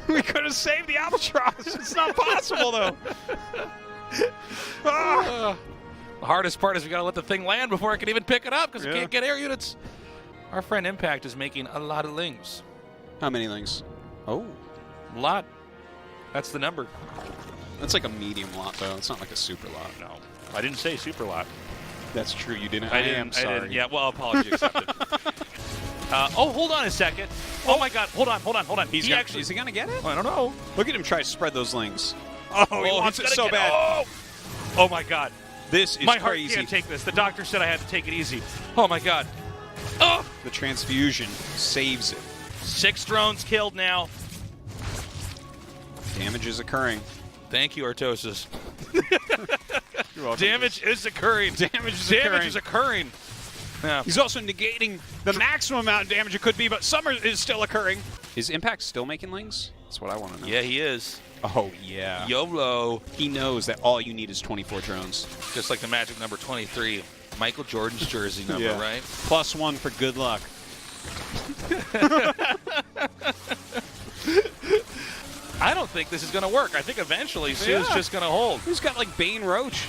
We could have saved the albatross. It's not possible, though. Ah. The hardest part is we gotta let the thing land before I can even pick it up because we Yeah. can't get air units. Our friend Impact is making a lot of lings. How many lings? Oh. A lot. That's the number. That's like a medium lot, though. It's not like a super lot. No, I didn't say super lot. That's true. You didn't. I am didn't. sorry. Yeah, well, apology accepted. Hold on a second. Oh my God! Hold on. Is he gonna get it? I don't know. Look at him try to spread those lings. Oh, he wants he's it gonna so get- bad. Oh my God! This is My heart crazy. can't take this. The doctor said I had to take it easy. Oh my God! Oh! The transfusion saves it. 6 drones killed now. Damage is occurring. Thank you, Artosis. You're welcome. Damage is occurring. Damage is Damage occurring. is occurring. Yeah. He's also negating the maximum amount of damage it could be, but some is still occurring. Is Impact still making lings? That's what I want to know. Yeah, he is. Oh, yeah. YOLO. He knows that all you need is 24 drones. Just like the magic number 23. Michael Jordan's jersey number, Yeah. right? +1 for good luck. I don't think this is going to work. I think eventually Sue's Yeah. just going to hold. Who's got like Bane Roach?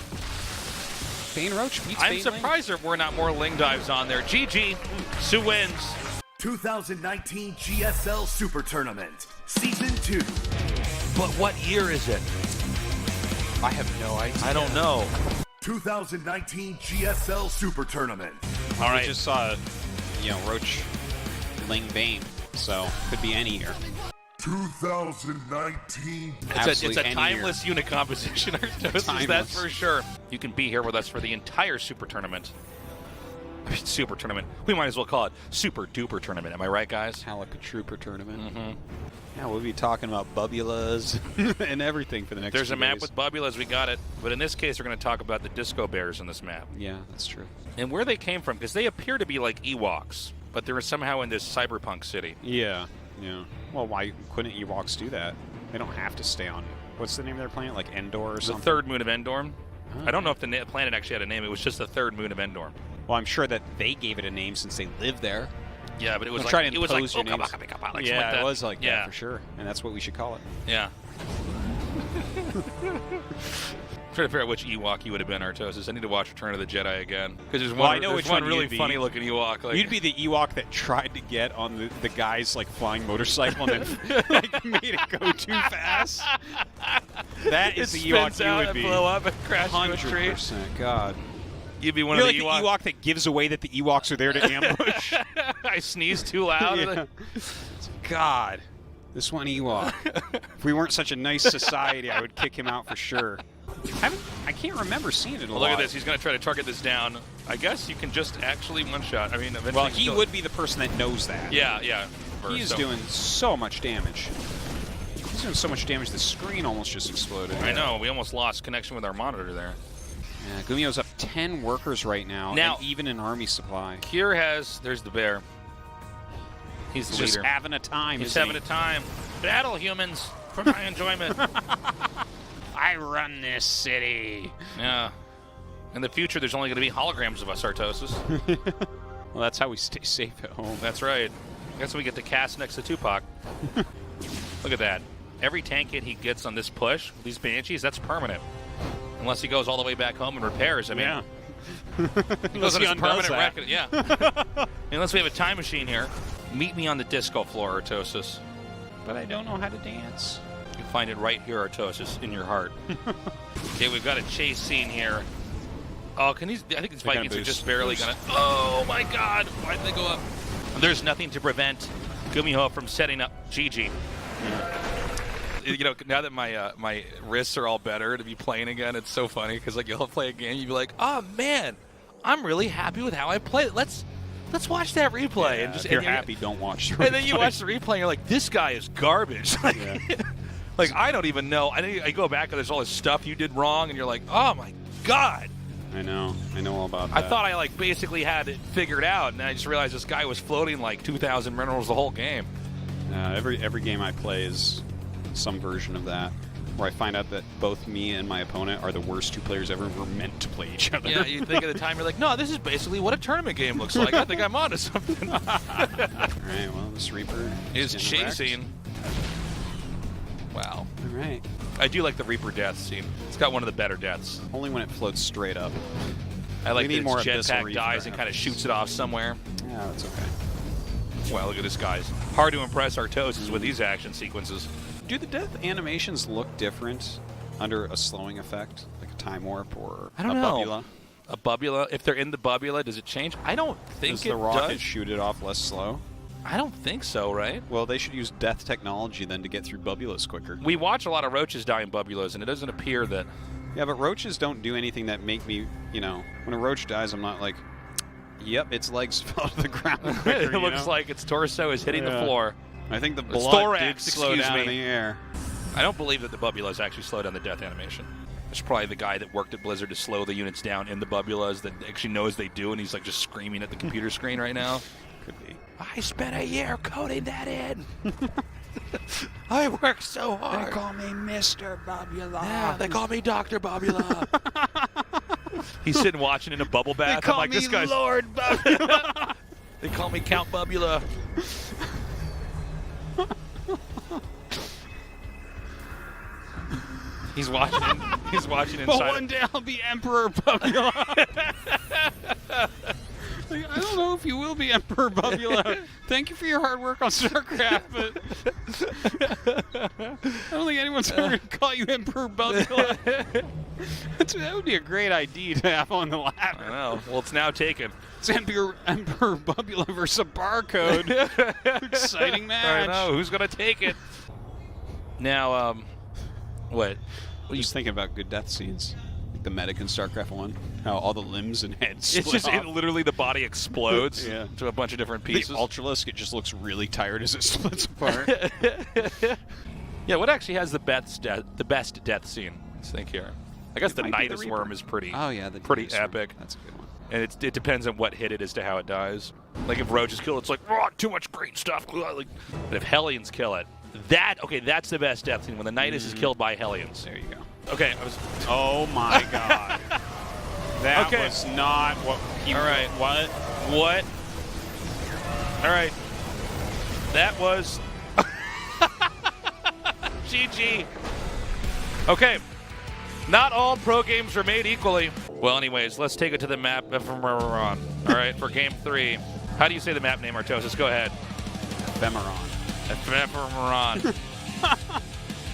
Bane Roach beats I'm Bane surprised there were not more Ling dives on there. GG. Sue wins. 2019 GSL Super Tournament, Season 2. But what year is it? I have no idea. I don't know. 2019 GSL Super Tournament. All I right. just saw, Roach Ling Bane, so could be any year. 2019. It's a Absolutely any timeless unit composition, Artosis, that's Timeless. for sure. You can be here with us for the entire Super Tournament. Super Tournament. We might as well call it Super Duper Tournament. Am I right, guys? Halleck Trooper Tournament. Mm-hmm. Yeah, we'll be talking about bubulas and everything for the next There's few a map days. with bubulas. We got it. But in this case, we're going to talk about the disco bears in this map. Yeah, that's true. And where they came from, because they appear to be like Ewoks, but they're somehow in this cyberpunk city. Yeah. Well, why couldn't Ewoks do that? They don't have to stay on. What's the name of their planet? Like Endor or The something? third moon of Endor. Oh. I don't know if the planet actually had a name. It was just the third moon of Endor. Well, I'm sure that they gave it a name since they live there. Yeah, but it was trying like to it was like, impose your names. like Yeah, that. it was like Yeah. that for sure, and that's what we should call it. Yeah. Trying to figure out which Ewok you would have been, Artosis. I need to watch Return of the Jedi again because there's one. I know which one really you'd be. funny looking Ewok. Like, You'd be the Ewok that tried to get on the guy's like flying motorcycle and then like made it go too fast. That is the Ewok you would be. Blow up and crash into a tree. 100%. God. You'd be one You're of like the the Ewok that gives away that the Ewoks are there to ambush. I sneezed too loud. Yeah. God. This one Ewok. If we weren't such a nice society, I would kick him out for sure. I can't remember seeing it a lot. Look at this. He's going to try to target this down. I guess you can just actually one-shot. I mean, eventually... Well, he would be the person that knows that. Yeah, yeah. He is doing so much damage. He's doing so much damage, the screen almost just exploded. I know. We almost lost connection with our monitor there. Yeah, Gumio's up 10 workers right now, and even an army supply. Kier has... There's the bear. He's the just leader. having a time, He's having a time. Battle, humans, for my enjoyment. I run this city. Yeah. In the future, there's only going to be holograms of us, Artosis. Well, that's how we stay safe at home. That's right. That's when we get to cast next to Tupac. Look at that. Every tank hit he gets on this push, these Banshees, that's permanent. Unless he goes all the way back home and repairs. I mean, Yeah. he goes on his permanent that. record. Yeah. Unless we have a time machine here. Meet me on the disco floor, Artosis. But I don't know how to dance. You find it right here, Artosis, in your heart. Okay, we've got a chase scene here. Oh, can these? I think these Vikings are just barely gonna. Oh my God! Why did they go up? There's nothing to prevent Gumiho from setting up GG. You know, now that my wrists are all better to be playing again, it's so funny because like you'll play a game, you'll be like, oh man, I'm really happy with how I played. Let's watch that replay. Yeah, and just if you're happy, don't watch the replay. And then you watch the replay and you're like, this guy is garbage. Like, like I don't even know. I go back and there's all this stuff you did wrong, and you're like, oh my God. I know all about that. I thought I like basically had it figured out, and I just realized this guy was floating like 2,000 minerals the whole game. Every game I play is some version of that, where I find out that both me and my opponent are the worst two players ever were meant to play each other. Yeah, you think at the time, you're like, no, this is basically what a tournament game looks like. I think I'm onto something. All right, well, this Reaper is chasing. Wow. All right. I do like the Reaper death scene. It's got one of the better deaths. Only when it floats straight up. I like We that need more its Abyssal jetpack Reaper. dies and kind of shoots it off somewhere. Yeah, that's okay. Wow, look at this, guys. Hard to impress Artosis with these action sequences. Do the death animations look different under a slowing effect, like a time warp or I don't a know. bubula? A bubula. If they're in the bubula, does it change? I don't think Does it the rocket does. shoot it off less slow? I don't think so, right? Well, they should use death technology then to get through bubulas quicker. We watch a lot of roaches die in bubulas, and it doesn't appear that... Yeah, but roaches don't do anything that make me, you know, when a roach dies, I'm not like, yep, its legs fell to the ground quicker, it looks like its torso is hitting the floor. I think the Its blood thorax, did slow excuse down me. in the air. I don't believe that the bubulas actually slow down the death animation. It's probably the guy that worked at Blizzard to slow the units down in the bubulas that actually knows they do, and he's like just screaming at the computer screen right now. Could be. I spent a year coding that in. I worked so hard. They call me Mr. Bubula. Yeah, they call me Dr. Bubula. He's sitting watching in a bubble bath. They call I'm like, me this guy's Lord Bubula. They call me Count Bubula. He's watching. He's watching inside. But one day I'll be Emperor Bubula. Like, I don't know if you will be Emperor Bubula. Thank you for your hard work on StarCraft, but I don't think anyone's ever going to call you Emperor Bubula. That would be a great ID to have on the ladder. I know. Well, it's now taken. It's Emperor Bubula versus a barcode. Exciting match. I know. Who's going to take it? Now, what? Just thinking about good death scenes. Like the medic in StarCraft 1. How all the limbs and heads It's split just off. literally the body explodes Yeah. to a bunch of different pieces. The Ultralisk, it just looks really tired as it splits apart. Yeah, what actually has the best death scene? Let's think here. I guess the might be the Nidus Reaper. Worm is pretty. Oh yeah, the pretty Nidus Worm. epic. That's a good one. And it depends on what hit it is to how it dies. Like if Roaches kill it, it's like, oh, too much green stuff. Like, but if Hellions kill it, that's the best death scene when the Nidus is killed by Hellions. There you go. Okay, Oh my god. That Okay. was not what he... All right. What? What? All right. That was GG. Okay. Not all pro games are made equally. Well, anyways, let's take it to the map from where we're on. All right, for game 3. How do you say the map name, Artosis? Go ahead. Ephemeron. Ephemeron.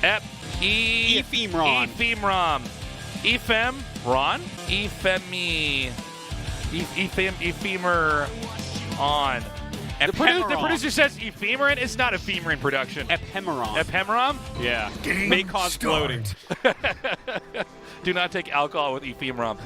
Ephemeron. Ephemeron. Ephemeron? Ephemeron. The producer says ephemeron. It's not ephemeron production. Ephemeron. Ephemeron? Yeah. Game May cause bloating. Do not take alcohol with ephemeron.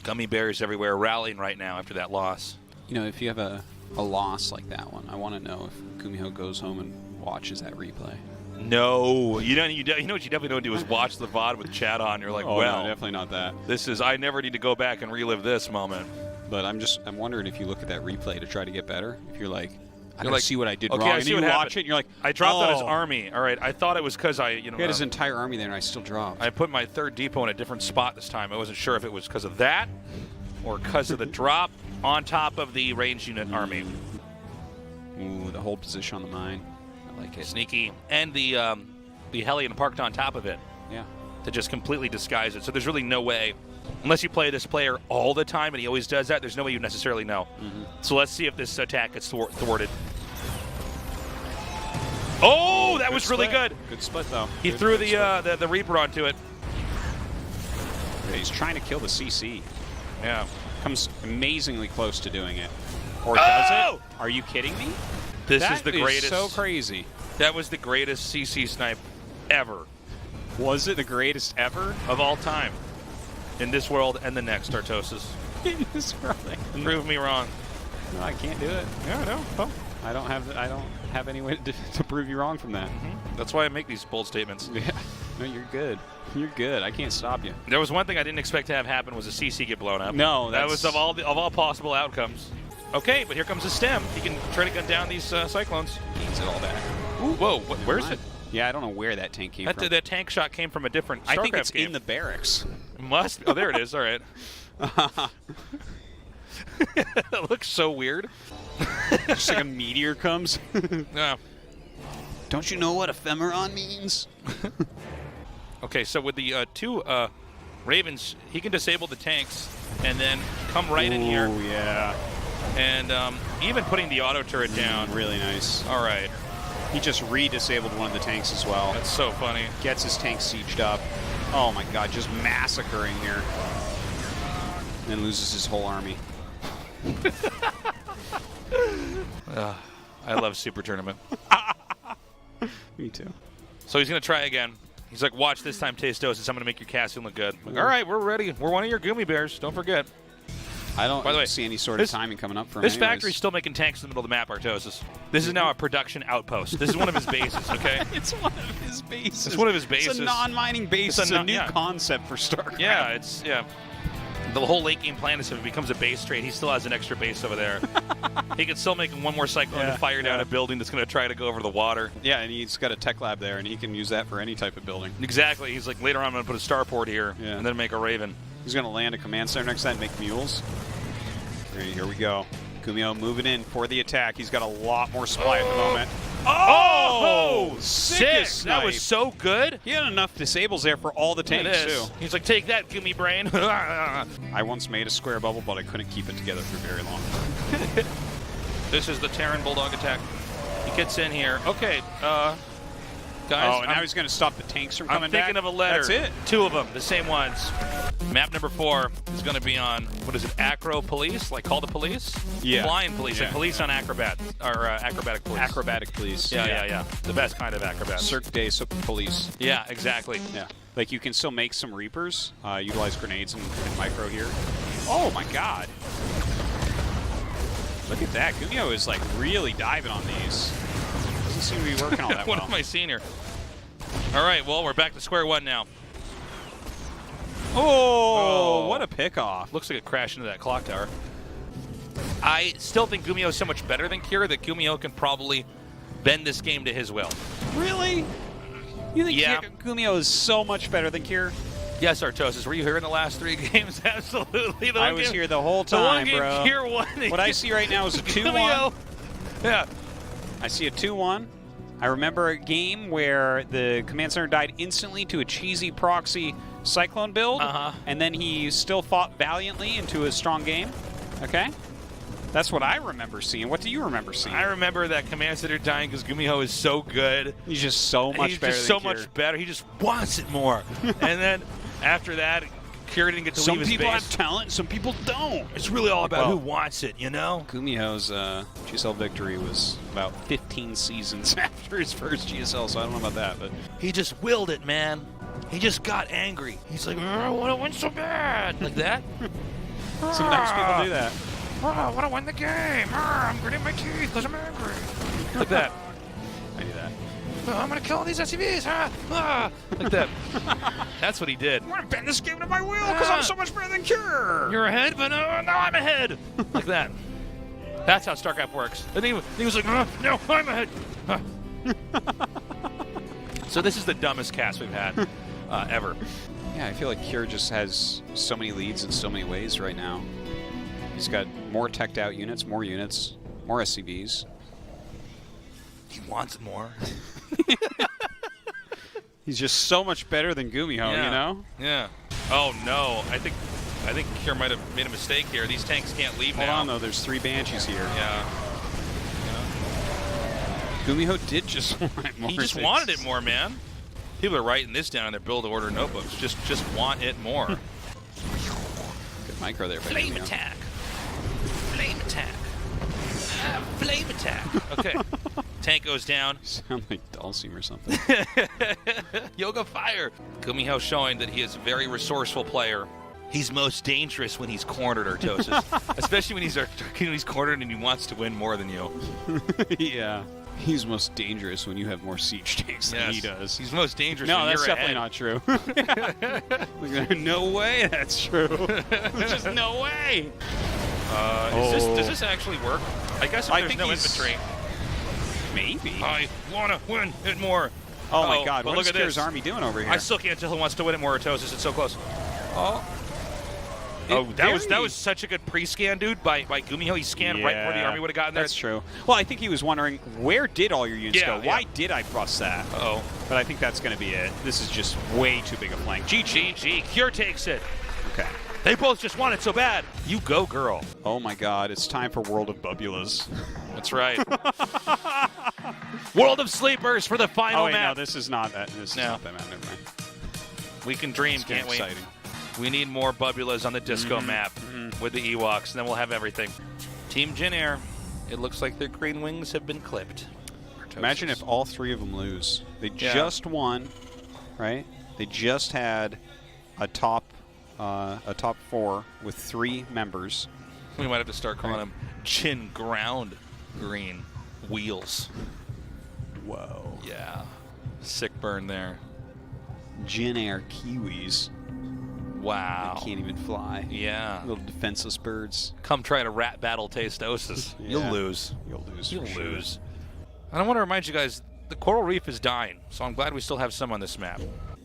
Gummy bears everywhere rallying right now after that loss. You know, if you have a loss like that one, I want to know if Gumiho goes home and watches that replay. No. You know what you definitely don't do is watch the VOD with chat on. You're like, Oh, well, no, definitely not that. this is, I never need to go back and relive this moment. But I'm wondering if you look at that replay to try to get better. If you're like, I gotta like, see what I did okay, wrong, I and see then what you happened. watch it, and you're like, I dropped out his oh. army. All right, I thought it was because I, He had his entire army there, and I still dropped. I put my third depot in a different spot this time. I wasn't sure if it was because of that or because of the drop on top of the ranged unit army. Ooh, the hold position on the mine. I like it. Sneaky. And the Hellion parked on top of it Yeah. to just completely disguise it. So there's really no way, unless you play this player all the time, and he always does that, there's no way you necessarily know. So let's see if this attack gets thwarted. Oh, that was really good. Good split, though. He Good threw split. the Reaper onto it. Yeah, he's trying to kill the CC. Yeah. Comes amazingly close to doing it. Or does it? Are you kidding me? This is That the greatest. so crazy. That was the greatest CC snipe ever Was it the greatest ever? of all time in this world and the next, Artosis. In this world. Prove me wrong. No, I can't do it. Yeah, I know. Oh. I don't have any way to prove you wrong from that. That's why I make these bold statements. Yeah. No, you're good. You're good. I can't stop you. There was one thing I didn't expect to have happen was a CC get blown up. No, that that's- was of all possible outcomes. Okay, but here comes the stem. He can try to gun down these cyclones. Gains it all back. Ooh, whoa, where's it? Yeah, I don't know where that tank came from. That tank shot came from a different StarCraft I think it's game. in the barracks. Must. Oh, there it is. All right. It looks so weird. Just like a meteor comes. Yeah. Don't you know what ephemeron means? Okay, so with the two Ravens, he can disable the tanks and then come right in here. Oh, yeah. And even putting the auto turret down. Really nice. All right. He just re-disabled one of the tanks as well. That's so funny. Gets his tank sieged up. Oh my god, just massacring here. And loses his whole army. I love Super Tournament. Me too. So he's going to try again. He's like, watch this time, Tastosis. I'm going to make your casting look good. Like, all right, we're ready. We're one of your Gummy Bears. Don't forget. I don't By the way, see any sort of timing coming up for him. This factory's still making tanks in the middle of the map, Artosis. This is now a production outpost. This is one of his bases, okay? It's one of his bases. It's one of his bases. It's a non-mining base. It's a new yeah. concept for StarCraft. Yeah, yeah. The whole late game plan is if it becomes a base trade, he still has an extra base over there. He can still make one more cyclone to fire down a building that's going to try to go over the water. Yeah, and he's got a tech lab there, and he can use that for any type of building. Exactly. He's like, later on I'm going to put a starport here and then make a Raven. He's going to land a command center next to that and make mules. Here we go. Gumiho moving in for the attack. He's got a lot more supply at the moment. Oh! Sick! That was so good. He had enough disables there for all the tanks, too. He's like, take that, Gummy Brain. I once made a square bubble, but I couldn't keep it together for very long. This is the Terran Bulldog attack. He gets in here. Okay, guys. Oh, and now he's going to stop the tanks from coming I'm thinking back. of a letter. That's it. Two of them, the same ones. Map number 4 is going to be on, what is it, Acro Police? Like Call the Police? Yeah. Flying Police, Yeah. like Police on Acrobat, or Acrobatic Police. Acrobatic police. Yeah. The best kind of acrobat. Cirque de Super Police. Yeah, exactly. Yeah. Like, you can still make some Reapers, utilize grenades and micro here. Oh, my God. Look at that. Gumiho is, like, really diving on these. Doesn't seem to be working all that well. What am I seeing here? All right, well, we're back to square one now. Oh, what a pickoff. Looks like it crashed into that clock tower. I still think Gumiho is so much better than Kira that Gumiho can probably bend this game to his will. Really? You think Yeah. Gumiho is so much better than Kira? Yes, Artosis. Were you here in the last 3 games? Absolutely. I was here the whole time, the one game bro. Kira won. What I see right now is a 2-1. Gumiho Yeah. I see a 2-1. I remember a game where the command center died instantly to a cheesy proxy Cyclone build, and then he still fought valiantly into a strong game. Okay? That's what I remember seeing. What do you remember seeing? I remember that command center dying because Gumiho is so good. He's just so much better. He's just so much better. He just wants it more. And then after that, Kira didn't get to leave his base. Some people have talent, some people don't. It's really all about who wants it, you know? Gumiho's GSL victory was about 15 seasons after his first GSL, so I don't know about that. But he just willed it, man. He just got angry. He's like, I want to win so bad. Like that? Sometimes people do that. I want to win the game. I'm gritting my teeth because I'm angry. Like that. I do that. I'm going to kill all these SCVs. Like that. That's what he did. I want to bend this game to my will because I'm so much better than Cure. You're ahead, but no, I'm ahead. Like that. That's how StarCraft works. And he was like, no, I'm ahead. So this is the dumbest cast we've had ever. Yeah, I feel like Cure just has so many leads in so many ways right now. He's got more teched out units, more SCVs. He wants more. He's just so much better than Gumiho, you know? Yeah. Oh no, I think Cure might have made a mistake here. These tanks can't leave now. Hold on though, there's 3 Banshees here. Yeah. Gumiho did just want more. He just wanted it more, man. People are writing this down in their build order notebooks. Just want it more. Good micro there. Flame attack. Flame attack. Flame attack. Okay. Tank goes down. You sound like Dulcim or something. Yoga fire. Gumiho showing that he is a very resourceful player. He's most dangerous when he's cornered, Artosis. Especially when he's cornered and he wants to win more than you. Yeah. He's most dangerous when you have more siege tanks than he does. He's most dangerous no, when you're definitely not true. No way that's true. There's just no way. Does this actually work? I guess if there's no infantry. Maybe. I want to win it more. Oh my god, what what is look at Cure's this army doing over here? I still can't tell who wants to win it more, Artosis. It's so close. That That was such a good pre-scan, dude, by Gumiho. He scanned right before the army would have gotten there. That's true. Well, I think he was wondering, where did all your units go? Why did I bust that? But I think that's going to be it. This is just way too big a flank. GG. Cure takes it. Okay. They both just want it so bad. You go, girl. Oh my god, it's time for World of Bubulas. That's right. World of Sleepers for the final map. No, this is not that. This is not that map. Never mind. We can dream, can't we? Exciting. We need more Bubulas on the disco map with the Ewoks, and then we'll have everything. Team Jin Air, it looks like their green wings have been clipped. Artosis. Imagine if all 3 of them lose. They just won, right? They just had a top 4 with 3 members. We might have to start calling them Jin Ground Green Wheels. Whoa. Yeah. Sick burn there. Jin Air Kiwis. Wow. They can't even fly. Yeah. Little defenseless birds. Come try to rat battle Tastosis. Yeah. You'll lose. You'll lose. You'll for lose. Sure. And I want to remind you guys, the coral reef is dying, so I'm glad we still have some on this map.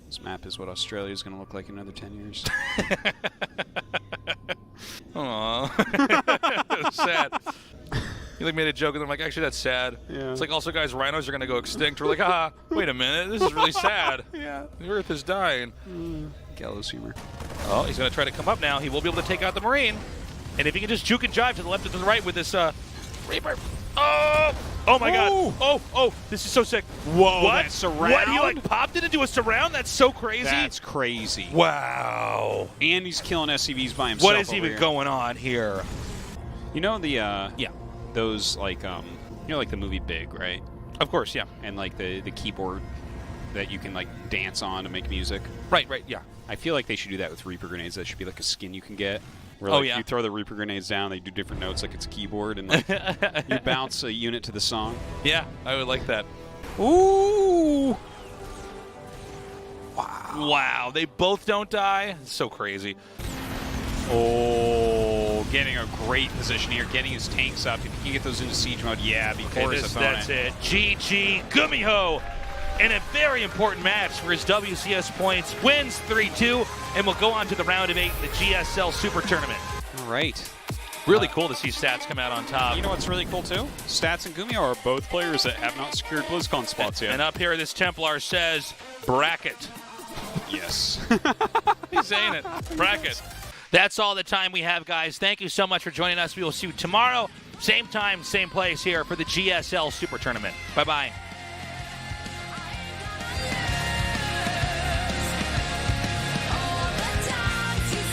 This map is what Australia is going to look like in another 10 years. Aww. Sad. You like made a joke and I'm like, actually that's sad. Yeah. It's like, also guys, rhinos are going to go extinct. We're like, wait a minute, this is really sad. Yeah. The earth is dying. Gallows humor. Oh, he's going to try to come up now. He will be able to take out the Marine. And if he can just juke and jive to the left and to the right with this Reaper. Oh my god. Oh, this is so sick. Whoa, What? that surround? What? He like popped it into a surround? That's so crazy. That's crazy. Wow. And he's killing SCVs by himself. What is even here. going on here? You know the those like like the movie Big, right? Of course, yeah. And like the keyboard that you can like dance on to make music. Right, yeah. I feel like they should do that with Reaper grenades. That should be like a skin you can get. Where you throw the Reaper grenades down, they do different notes like it's a keyboard, and like, you bounce a unit to the song. Yeah, I would like that. Ooh! Wow, they both don't die? It's so crazy. Oh, getting a great position here, getting his tanks up. If you can get those into siege mode, before his opponent. That's it. GG Gumiho in a very important match for his WCS points. Wins 3-2, and will go on to the round of 8 in the GSL Super Tournament. All right. Really cool to see Stats come out on top. You know what's really cool too? Stats and Gumio are both players that have not secured BlizzCon spots yet. And up here, this Templar says, bracket. Yes. He's saying it. Bracket. That's all the time we have, guys. Thank you so much for joining us. We will see you tomorrow, same time, same place here for the GSL Super Tournament. Bye-bye.